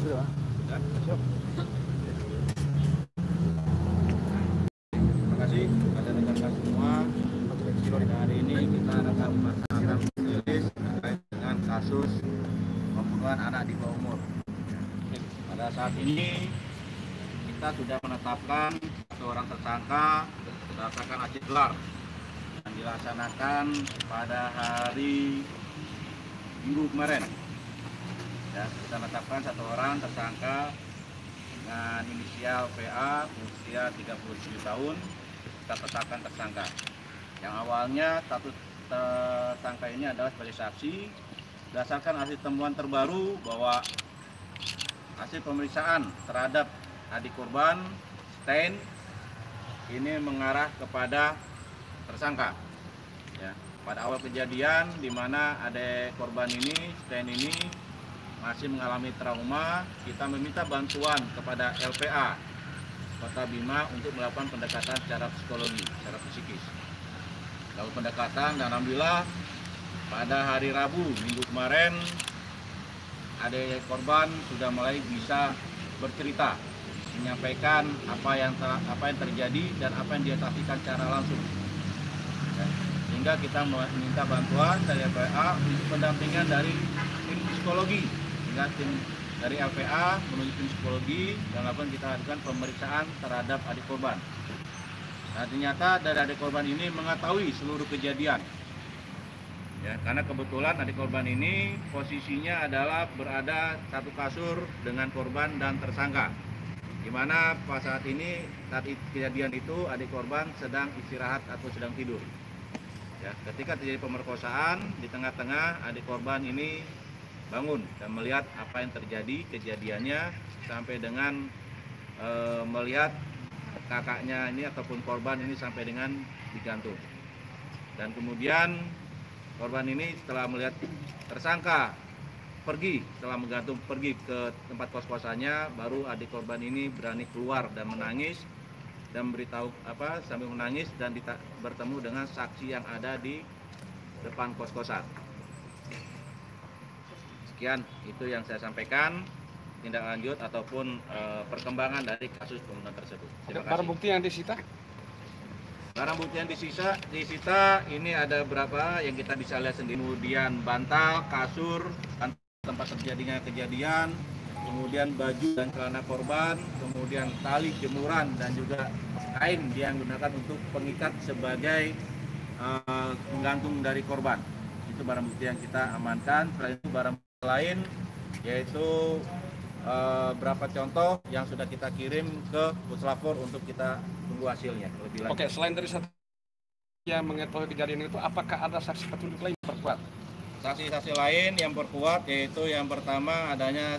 Sudah. Siap. Terima kasih kepada rekan-rekan semua. Hari ini kita akan melaksanakan rilis terkait dengan kasus pembunuhan anak di bawah umur. Pada saat ini kita sudah menetapkan satu orang tersangka berdasarkan hasil gelar yang dilaksanakan pada hari Minggu kemarin. Ya, kita menetapkan satu orang tersangka dengan inisial PA usia 37 tahun. Kita tetapkan tersangka. Yang awalnya status tersangka ini adalah sebagai saksi. Berdasarkan hasil temuan terbaru bahwa hasil pemeriksaan terhadap adik korban Stein ini mengarah kepada tersangka. Ya, pada awal kejadian di mana adik korban ini Stein ini masih mengalami trauma, kita meminta bantuan kepada LPA Kota Bima untuk melakukan pendekatan secara psikologi, secara psikis. Lalu pendekatan dan alhamdulillah pada hari Rabu minggu kemarin adik korban sudah mulai bisa bercerita, menyampaikan apa yang terjadi dan apa yang dia saksikan secara langsung. Ya, sehingga kita meminta bantuan dari LPA untuk pendampingan dari tim psikologi, sehingga tim dari LPA menuju tim psikologi dan kita lakukan pemeriksaan terhadap adik korban. Nah, ternyata dari adik korban ini mengetahui seluruh kejadian. Ya, karena kebetulan adik korban ini posisinya adalah berada satu kasur dengan korban dan tersangka. Di mana pada saat ini, saat kejadian itu adik korban sedang istirahat atau sedang tidur. Ya, ketika terjadi pemerkosaan, di tengah-tengah adik korban ini bangun dan melihat apa yang terjadi kejadiannya sampai dengan melihat kakaknya ini ataupun korban ini sampai dengan digantung. Dan kemudian korban ini setelah melihat tersangka pergi, setelah menggantung pergi ke tempat kos-kosannya, baru adik korban ini berani keluar dan menangis dan memberitahu sambil menangis dan bertemu dengan saksi yang ada di depan kos-kosan. Sekian itu yang saya sampaikan, tindak lanjut ataupun perkembangan dari kasus pembunuhan tersebut. Terima kasih. Barang bukti yang disita? Barang bukti yang disita ini ada berapa yang kita bisa lihat sendiri. Kemudian bantal, kasur, tempat terjadinya kejadian, kemudian baju dan celana korban, kemudian tali jemuran dan juga kain yang digunakan untuk pengikat sebagai penggantung dari korban. Itu barang bukti yang kita amankan. Selain itu barang lain yaitu berapa contoh yang sudah kita kirim ke Puslapor untuk kita tunggu hasilnya lebih lanjut. Oke, selain dari satu yang mengetahui kejadian itu, apakah ada saksi petunjuk lain berkuat? Saksi-saksi lain yang berkuat yaitu yang pertama adanya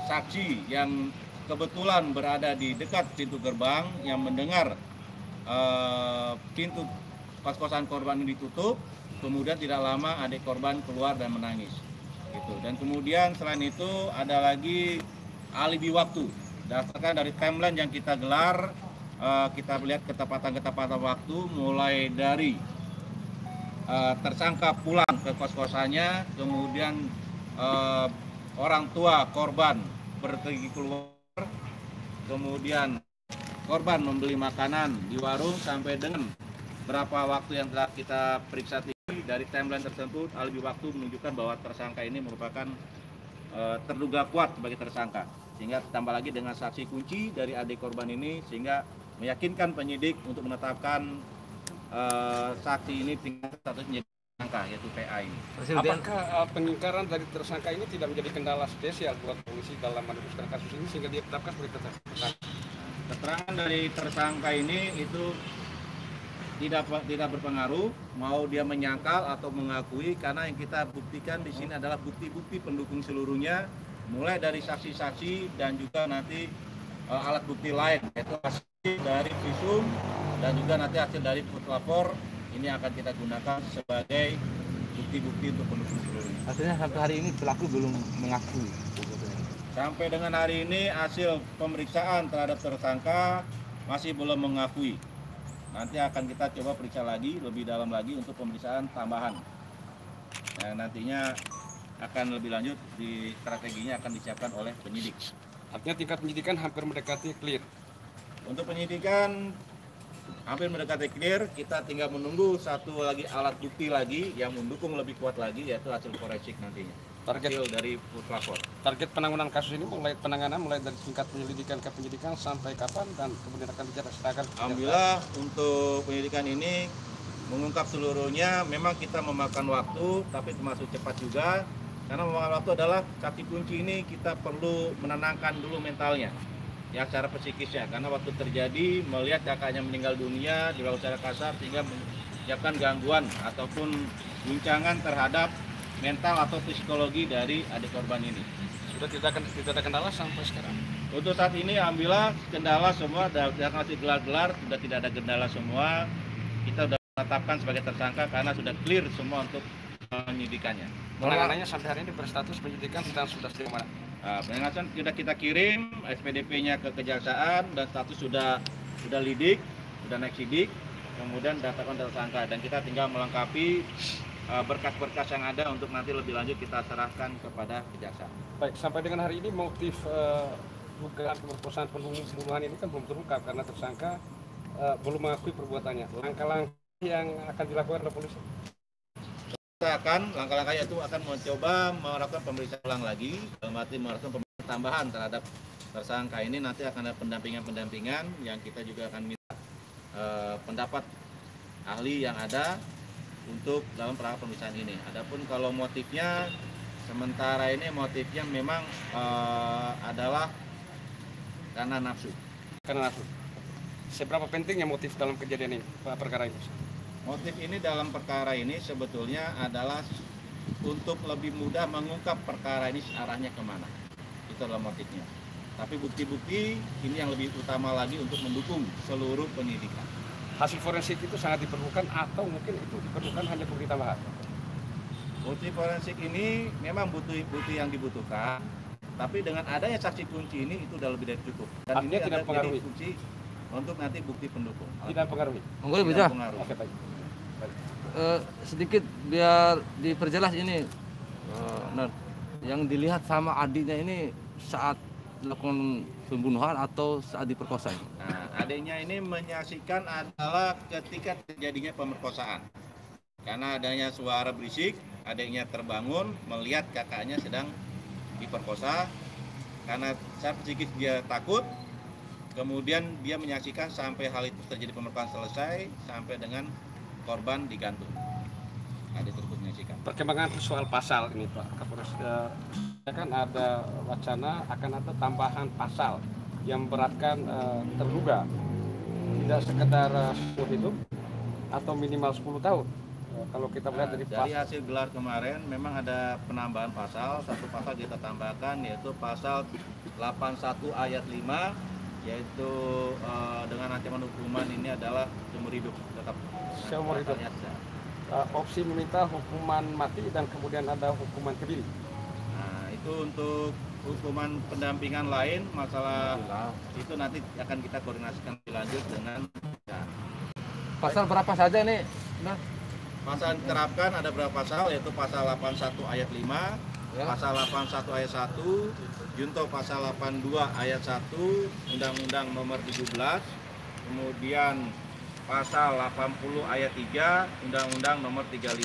saksi yang kebetulan berada di dekat pintu gerbang yang mendengar pintu kos-kosan korban ini ditutup, kemudian tidak lama adik korban keluar dan menangis. Gitu. Dan kemudian selain itu ada lagi alibi waktu. Berdasarkan dari timeline yang kita gelar, kita melihat ketepatan waktu mulai dari tersangka pulang ke kos-kosannya, kemudian orang tua korban pergi keluar, kemudian korban membeli makanan di warung sampai dengan berapa waktu yang telah kita periksa. Dari timeline tersebut, alibi waktu menunjukkan bahwa tersangka ini merupakan terduga kuat sebagai tersangka. Sehingga tambah lagi dengan saksi kunci dari adik korban ini, sehingga meyakinkan penyidik untuk menetapkan saksi ini tingkat statusnya tersangka, yaitu PA ini. Apakah pengingkaran dari tersangka ini tidak menjadi kendala spesial buat polisi dalam meneruskan kasus ini sehingga dia ditetapkan sebagai tersangka? Keterangan dari tersangka ini itu tidak berpengaruh, mau dia menyangkal atau mengakui, karena yang kita buktikan di sini adalah bukti-bukti pendukung seluruhnya, mulai dari saksi-saksi dan juga nanti alat bukti lain, yaitu hasil dari visum dan juga nanti hasil dari puslapor ini akan kita gunakan sebagai bukti-bukti untuk pendukung seluruhnya. Artinya sampai hari ini pelaku belum mengakui. Sampai dengan hari ini hasil pemeriksaan terhadap tersangka masih belum mengakui. Nanti akan kita coba periksa lagi lebih dalam lagi untuk pemeriksaan tambahan. Nah, nantinya akan lebih lanjut di strateginya akan disiapkan oleh penyidik. Artinya tingkat penyidikan hampir mendekati clear. Untuk penyidikan hampir mendekati clear, kita tinggal menunggu satu lagi alat bukti lagi yang mendukung lebih kuat lagi, yaitu hasil forensik nantinya. Hasil dari puslapor. Target penanganan kasus ini mulai dari tingkat penyelidikan ke penyidikan sampai kapan dan kemudian akan dijelaskan. Alhamdulillah untuk penyidikan ini mengungkap seluruhnya memang kita memakan waktu, tapi termasuk cepat juga. Karena memakan waktu adalah saksi kunci ini kita perlu menenangkan dulu mentalnya, ya secara psikisnya. Karena waktu terjadi melihat kakaknya meninggal dunia dilakukan secara kasar sehingga menyebabkan gangguan ataupun guncangan terhadap mental atau psikologi dari adik korban ini. Sudah tidak ada kendala sampai sekarang. Untuk saat ini alhamdulillah kendala semua sudah masih gelar-gelar, sudah tidak ada kendala semua. Kita sudah menetapkan sebagai tersangka karena sudah clear semua untuk penyidikannya. Penanganannya sampai hari ini berstatus penyidikan dan sudah sejauh mana? Penanganan sudah kita kirim SPDP-nya ke kejaksaan dan status sudah lidik, sudah naik sidik, kemudian daftarkan tersangka dan kita tinggal melengkapi berkas-berkas yang ada untuk nanti lebih lanjut kita serahkan kepada kejaksaan. Baik, sampai dengan hari ini motif dugaan pemerkosaan pembunuhan ini kan belum terungkap karena tersangka belum mengakui perbuatannya. Langkah-langkah yang akan dilakukan oleh polisi? Kita akan langkah-langkah itu akan mencoba melakukan pemeriksaan ulang lagi, melakukan pemeriksaan tambahan terhadap tersangka ini. Nanti akan ada pendampingan yang kita juga akan minta pendapat ahli yang ada untuk dalam pemeriksaan ini. Adapun kalau motifnya sementara ini motifnya memang adalah karena nafsu. Karena nafsu. Seberapa pentingnya motif dalam kejadian ini, perkara ini? Motif ini dalam perkara ini sebetulnya adalah untuk lebih mudah mengungkap perkara ini arahnya kemana. Itu adalah motifnya. Tapi bukti-bukti ini yang lebih utama lagi untuk mendukung seluruh penyidikan. Hasil forensik itu sangat diperlukan atau mungkin itu diperlukan hanya bukti tambahan? Bukti forensik ini memang bukti yang dibutuhkan, tapi dengan adanya saksi kunci ini itu sudah lebih dari cukup. Dan artinya ini tidak pengaruhi kunci untuk nanti bukti pendukung. Tidak pengaruhi. Enggak bisa. Oke, baik. Sedikit biar diperjelas ini, yang dilihat sama adiknya ini saat dilakukan pembunuhan atau saat diperkosa? Nah, adiknya ini menyaksikan adalah ketika terjadinya pemerkosaan. Karena adanya suara berisik, adiknya terbangun melihat kakaknya sedang diperkosa. Karena saat psikis dia takut, kemudian dia menyaksikan sampai hal itu terjadi pemerkosaan selesai sampai dengan korban digantung. Adik tersebut menyaksikan. Perkembangan soal pasal ini Pak Kapolres, kan ada wacana akan ada tambahan pasal yang memberatkan terduga tidak sekedar seumur hidup atau minimal 10 tahun. Kalau kita melihat dari hasil gelar kemarin memang ada penambahan pasal, satu pasal kita tambahkan yaitu pasal 81 ayat 5 yaitu dengan ancaman hukuman ini adalah seumur hidup tetap. Seumur hidup. Opsi meminta hukuman mati dan kemudian ada hukuman kebiri. Nah, itu untuk hukuman pendampingan lain masalah itu nanti akan kita koordinasikan lebih lanjut dengan ya. Pasal berapa saja nih? Nah, pasal yang diterapkan ada berapa pasal yaitu pasal 81 ayat 5, ya. Pasal 81 ayat 1, junto pasal 82 ayat 1 Undang-Undang nomor 17, kemudian pasal 80 ayat 3 Undang-Undang nomor 35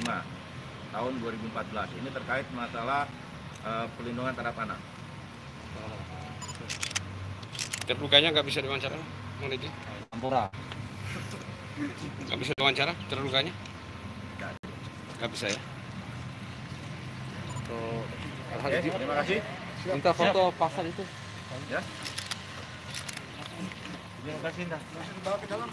tahun 2014. Ini terkait masalah pelindungan terhadap anak. Terlukanya nggak bisa diwawancara, Bang Didi? Ampura. Nggak bisa diwawancara terlukanya? Nggak bisa ya? Terima kasih. Minta foto pasal itu. Ya. Terima kasih. Bawa ke dalam.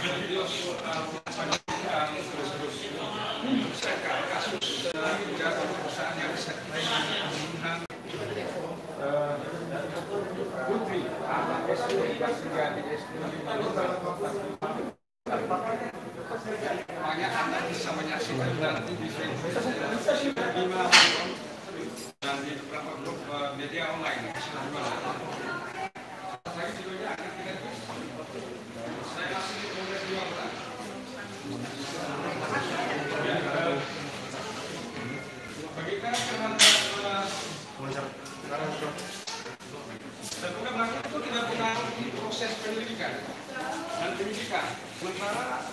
Putri, anak SD kelas 3 di SD. Banyak anak bisa menyaksikan nanti di Facebook dan di beberapa grup media online. Saya videonya akan kita saya masih di Polres Jawa Barat. Bagaimana terduga pelaku itu tidak mengalami proses penyelidikan dan penyidikan. Sementara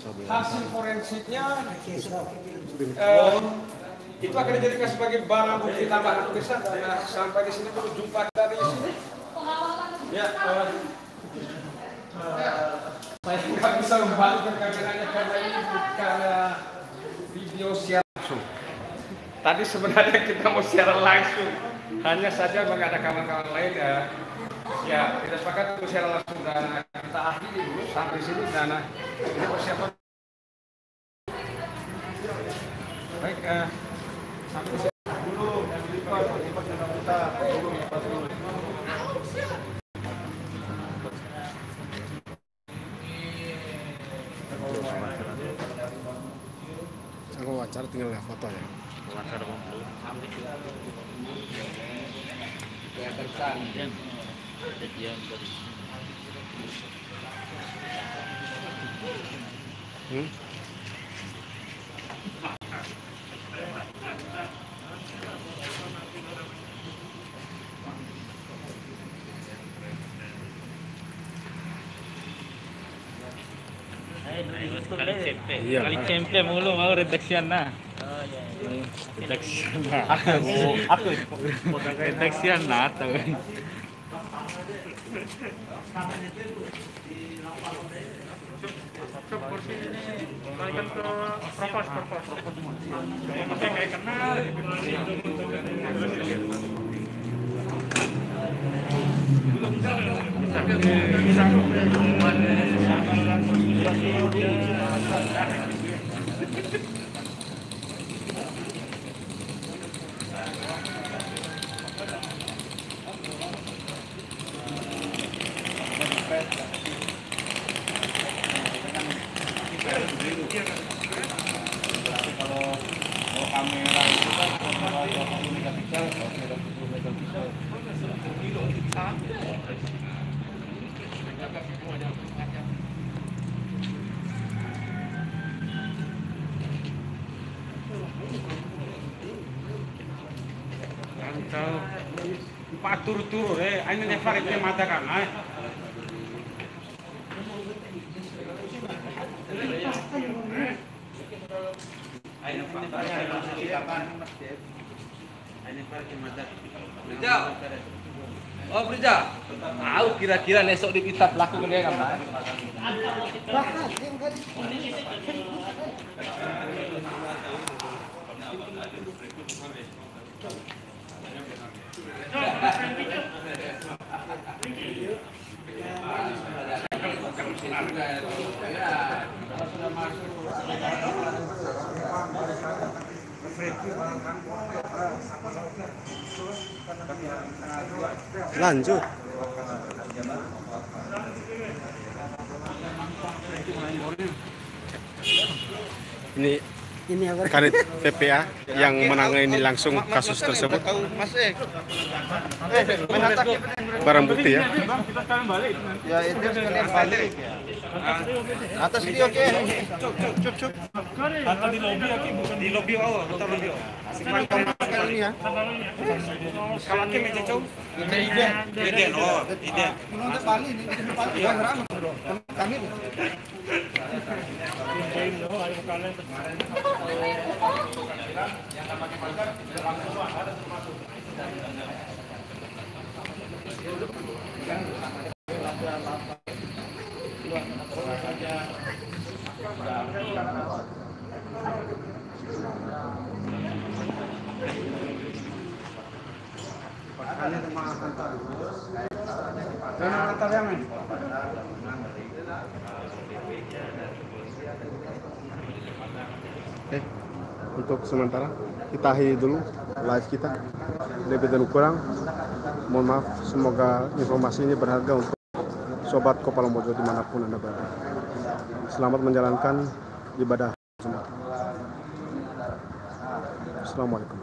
hasil forensiknya itu akan dijadikan sebagai barang bukti tambahan. Bisa sampai di sini dulu jumpa dari sini. Ya, saya nggak bisa membalikkan kameranya karena ini bukan video siar langsung. Tadi sebenarnya kita mau siaran langsung, hanya saja memang ada kawan-kawan lain ya tidak sepakat untuk siaran langsung dan kita akhiri dulu sampai sini dan ini persiapan. Baik, sampai sini dulu Saya wawancara tinggal lihat foto ya. Kali tempe mulu mau redaksian nah. Redaksian nah. Aku redaksian nah tahu. Kamera itu kan kamera 20 megapiksel, kamera 10 megapiksel. Kalau Pak turu-turu ini levar itu mata kan, Brija. Oh Brija. Tahu kira-kira besok di kita pelaku dia kan? Lanjut. Ini Kanit PPA yang menangani langsung kasus tersebut. Barang bukti ya. Ya itu sekalian balik. Atas video oke. Cup. Atau di lobi oke, bukan di lobi awal, betul lobi. Kali ini ya. Kalau ke meja jauh. Ide. Menonton Bali ini di Bali. Ya ramai bro. Kami. Untuk sementara kita akhiri dulu live kita. Lebih dan kurang mohon maaf, semoga informasi ini berharga untuk sobat Kopalo Mojo dimanapun Anda berada. Selamat menjalankan ibadah Jumat. Assalamualaikum.